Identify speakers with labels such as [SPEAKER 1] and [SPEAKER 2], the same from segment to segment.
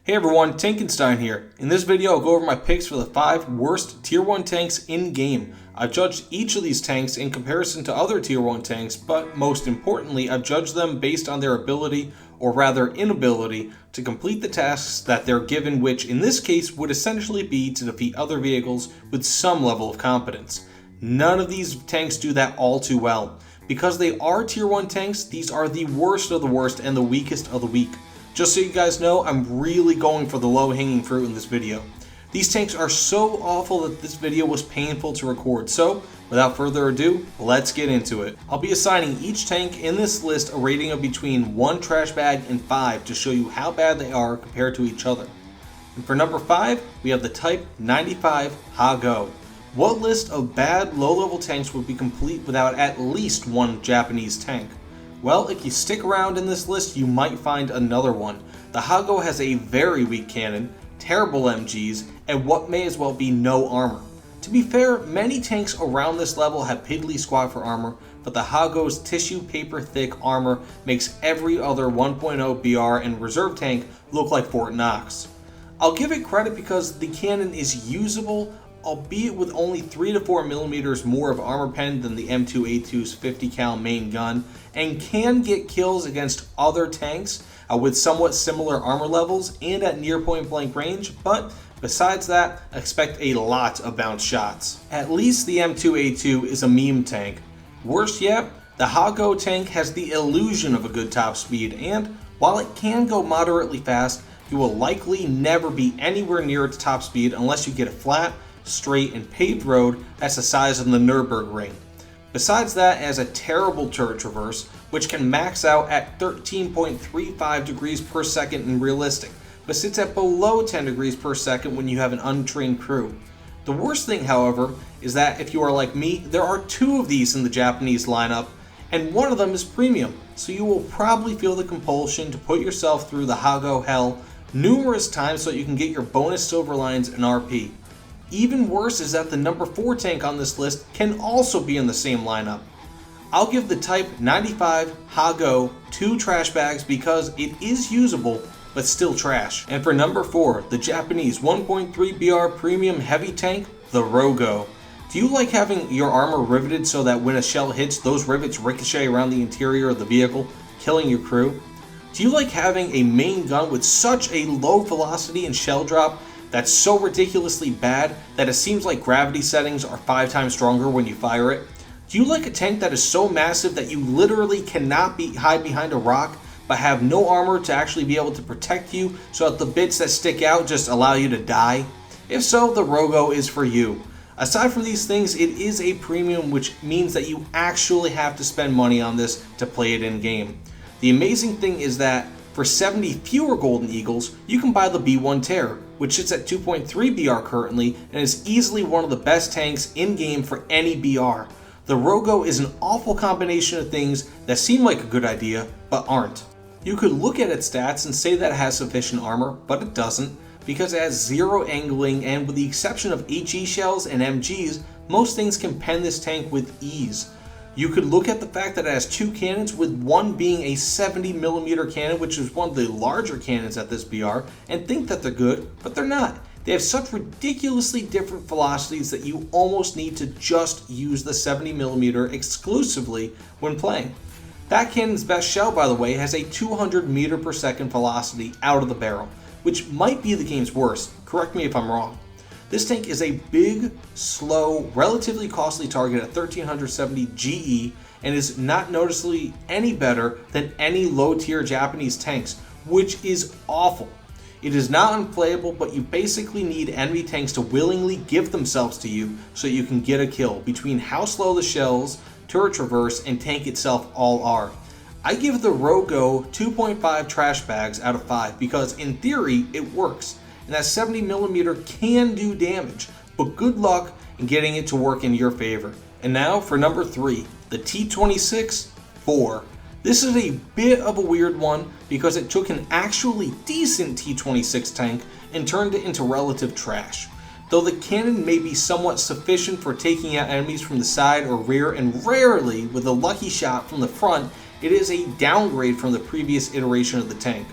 [SPEAKER 1] Hey everyone, Tankenstein here. In this video I'll go over my picks for the 5 worst Tier 1 tanks in game. I've judged each of these tanks in comparison to other Tier 1 tanks, but most importantly I've judged them based on their ability, or rather inability, to complete the tasks that they're given, which in this case would essentially be to defeat other vehicles with some level of competence. None of these tanks do that all too well. Because they are Tier 1 tanks, these are the worst of the worst and the weakest of the weak. Just so you guys know, I'm really going for the low-hanging fruit in this video. These tanks are so awful that this video was painful to record, so without further ado, let's get into it. I'll be assigning each tank in this list a rating of between 1 trash bag and 5 to show you how bad they are compared to each other. And for number 5, we have the Type 95 RoGo. What list of bad low-level tanks would be complete without at least one Japanese tank? Well, if you stick around in this list, you might find another one. The RoGo has a very weak cannon, terrible MGs, and what may as well be no armor. To be fair, many tanks around this level have piddly squat for armor, but the RoGo's tissue paper thick armor makes every other 1.0 BR and reserve tank look like Fort Knox. I'll give it credit because the cannon is usable, albeit with only 3 to 4 millimeters more of armor pen than the M2A2's 50 cal main gun, and can get kills against other tanks with somewhat similar armor levels and at near point blank range, but besides that, expect a lot of bounce shots. At least the M2A2 is a meme tank. Worse yet, the RoGo tank has the illusion of a good top speed, and while it can go moderately fast, you will likely never be anywhere near its top speed unless you get a flat, straight, and paved road that's the size of the Nürburgring. Besides that, it has a terrible turret traverse, which can max out at 13.35 degrees per second in realistic, but sits at below 10 degrees per second when you have an untrained crew. The worst thing, however, is that if you are like me, there are 2 of these in the Japanese lineup, and one of them is premium, so you will probably feel the compulsion to put yourself through the RoGo hell numerous times so that you can get your bonus silver lines and RP. Even worse is that the number 4 tank on this list can also be in the same lineup. I'll give the Type 95 RoGo 2 trash bags because it is usable, but still trash. And for number 4, the Japanese 1.3 BR premium heavy tank, the RoGo. Do you like having your armor riveted so that when a shell hits, those rivets ricochet around the interior of the vehicle, killing your crew? Do you like having a main gun with such a low velocity and shell drop that's so ridiculously bad that it seems like gravity settings are 5 times stronger when you fire it? Do you like a tank that is so massive that you literally cannot hide behind a rock but have no armor to actually be able to protect you so that the bits that stick out just allow you to die? If so, the RoGo is for you. Aside from these things, it is a premium, which means that you actually have to spend money on this to play it in game. The amazing thing is that for 70 fewer Golden Eagles, you can buy the B1 Terror, which sits at 2.3 BR currently and is easily one of the best tanks in game for any BR. The RoGo is an awful combination of things that seem like a good idea, but aren't. You could look at its stats and say that it has sufficient armor, but it doesn't, because it has 0 angling, and with the exception of HE shells and MGs, most things can pen this tank with ease. You could look at the fact that it has 2 cannons, with one being a 70mm cannon, which is one of the larger cannons at this BR, and think that they're good, but they're not. They have such ridiculously different velocities that you almost need to just use the 70mm exclusively when playing. That cannon's best shell, by the way, has a 200 meter per second velocity out of the barrel, which might be the game's worst. Correct me if I'm wrong. This tank is a big, slow, relatively costly target at 1370 GE and is not noticeably any better than any low-tier Japanese tanks, which is awful. It is not unplayable, but you basically need enemy tanks to willingly give themselves to you so you can get a kill between how slow the shells, turret traverse, and tank itself all are. I give the RoGo 2.5 trash bags out of 5 because in theory it works, and that 70mm can do damage, but good luck in getting it to work in your favor. And now for number 3, the T26-4. This is a bit of a weird one because it took an actually decent T26 tank and turned it into relative trash. Though the cannon may be somewhat sufficient for taking out enemies from the side or rear, and rarely with a lucky shot from the front, it is a downgrade from the previous iteration of the tank.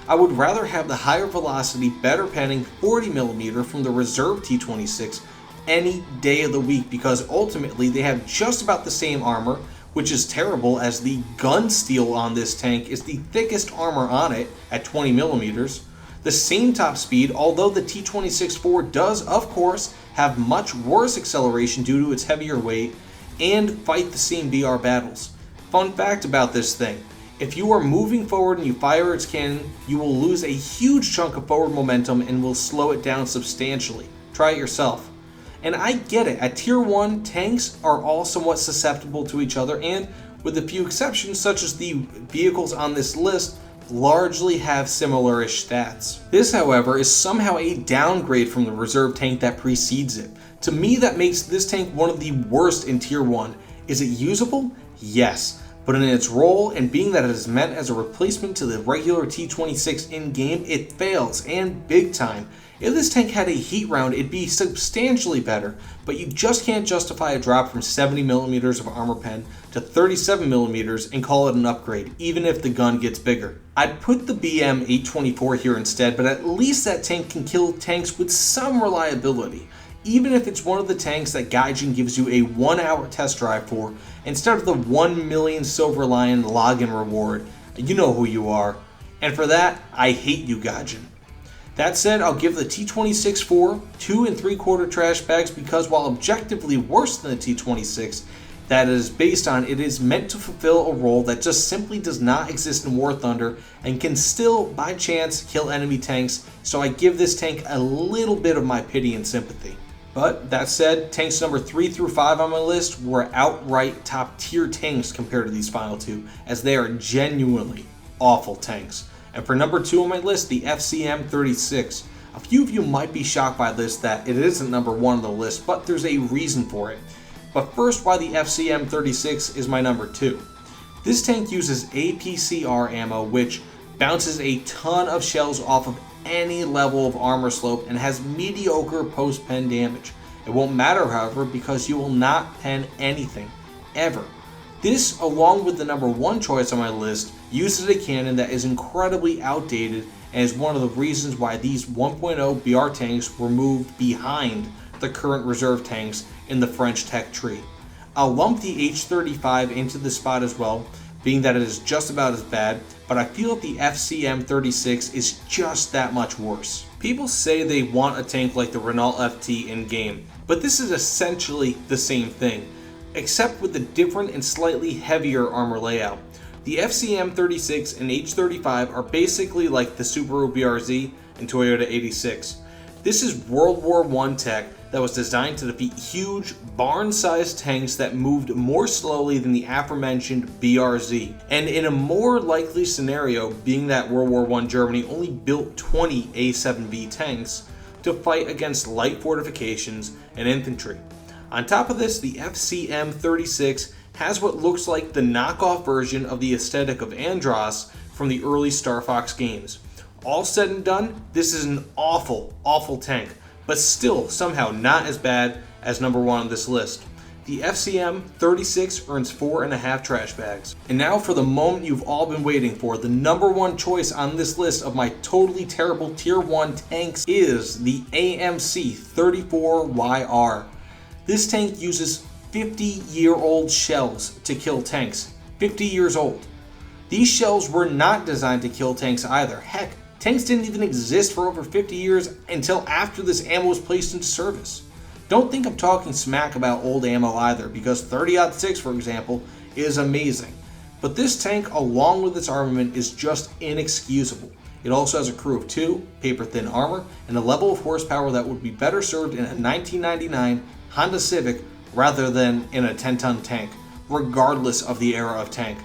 [SPEAKER 1] I would rather have the higher velocity, better penning 40mm from the reserve T26 any day of the week, because ultimately they have just about the same armor, which is terrible as the gun steel on this tank is the thickest armor on it at 20mm. The same top speed, although the T26-4 does of course have much worse acceleration due to its heavier weight, and fight the same BR battles. Fun fact about this thing: if you are moving forward and you fire its cannon, you will lose a huge chunk of forward momentum and will slow it down substantially. Try it yourself. And I get it, at tier 1, tanks are all somewhat susceptible to each other, and with a few exceptions such as the vehicles on this list, largely have similar-ish stats. This, however, is somehow a downgrade from the reserve tank that precedes it. To me, that makes this tank one of the worst in tier 1. Is it usable? Yes. But in its role, and being that it is meant as a replacement to the regular T26 in-game, it fails, and big time. If this tank had a heat round, it'd be substantially better, but you just can't justify a drop from 70mm of armor pen to 37mm and call it an upgrade, even if the gun gets bigger. I'd put the BM-824 here instead, but at least that tank can kill tanks with some reliability, even if it's one of the tanks that Gaijin gives you a 1-hour test drive for, instead of the 1 million Silver Lion login reward. You know who you are. And for that, I hate you, Gaijin. That said, I'll give the T26-4 2 3/4 trash bags because while objectively worse than the T26 that it is based on, it is meant to fulfill a role that just simply does not exist in War Thunder and can still, by chance, kill enemy tanks, so I give this tank a little bit of my pity and sympathy. But that said, tanks number 3 through 5 on my list were outright top tier tanks compared to these final two, as they are genuinely awful tanks. And for number 2 on my list, the FCM-36. A few of you might be shocked by this that it isn't number 1 on the list, but there's a reason for it. But first, why the FCM-36 is my number 2. This tank uses APCR ammo, which bounces a ton of shells off of any level of armor slope and has mediocre post-pen damage. It won't matter, however, because you will not pen anything, ever. This, along with the number 1 choice on my list, uses a cannon that is incredibly outdated and is one of the reasons why these 1.0 BR tanks were moved behind the current reserve tanks in the French tech tree. I'll lump the H35 into this spot as well, being that it is just about as bad, but I feel that the FCM-36 is just that much worse. People say they want a tank like the Renault FT in-game, but this is essentially the same thing, except with a different and slightly heavier armor layout. The FCM-36 and H35 are basically like the Subaru BRZ and Toyota 86. This is World War I tech that was designed to defeat huge, barn-sized tanks that moved more slowly than the aforementioned BRZ. And in a more likely scenario, being that World War I Germany only built 20 A7B tanks to fight against light fortifications and infantry. On top of this, the FCM-36 has what looks like the knockoff version of the aesthetic of Andros from the early Star Fox games. All said and done, this is an awful, awful tank, but still somehow not as bad as number 1 on this list. The FCM-36 earns 4.5 trash bags. And now for the moment you've all been waiting for, the number 1 choice on this list of my totally terrible tier 1 tanks is the AMC-34YR. This tank uses 50-year-old shells to kill tanks. 50 years old. These shells were not designed to kill tanks either. Heck, tanks didn't even exist for over 50 years until after this ammo was placed into service. Don't think I'm talking smack about old ammo either, because 30-06, for example, is amazing. But this tank, along with its armament, is just inexcusable. It also has a crew of 2, paper-thin armor, and a level of horsepower that would be better served in a 1999 Honda Civic rather than in a 10-ton tank, regardless of the era of tank.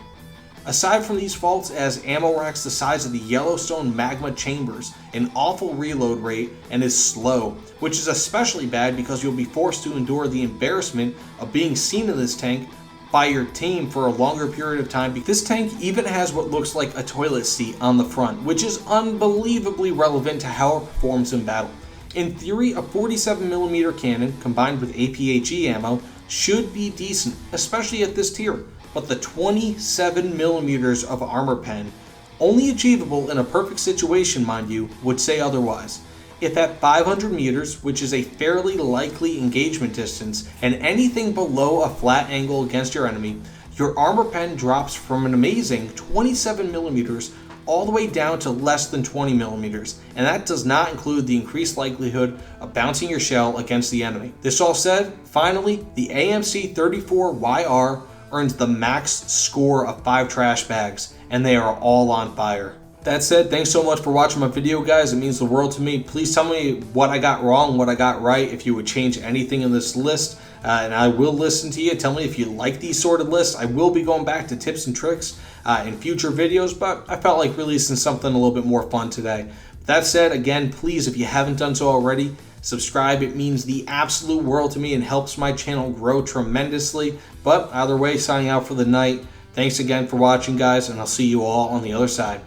[SPEAKER 1] Aside from these faults, as ammo racks the size of the Yellowstone magma chambers, an awful reload rate, and is slow, which is especially bad because you'll be forced to endure the embarrassment of being seen in this tank by your team for a longer period of time. This tank even has what looks like a toilet seat on the front, which is unbelievably relevant to how it performs in battle. In theory, a 47mm cannon combined with APHE ammo should be decent, especially at this tier, but the 27mm of armor pen only achievable in a perfect situation, mind you, would say otherwise. If at 500 meters, which is a fairly likely engagement distance, and anything below a flat angle against your enemy, your armor pen drops from an amazing 27 millimeters all the way down to less than 20 millimeters, and that does not include the increased likelihood of bouncing your shell against the enemy. This all said, finally, the AMC 34YR earns the max score of 5 trash bags, and they are all on fire. That said, thanks so much for watching my video, guys. It means the world to me. Please tell me what I got wrong, what I got right, if you would change anything in this list, and I will listen to you. Tell me if you like these sort of lists. I will be going back to tips and tricks in future videos, but I felt like releasing something a little bit more fun today. That said, again, please, if you haven't done so already, subscribe. It means the absolute world to me and helps my channel grow tremendously. But either way, signing out for the night. Thanks again for watching, guys, and I'll see you all on the other side.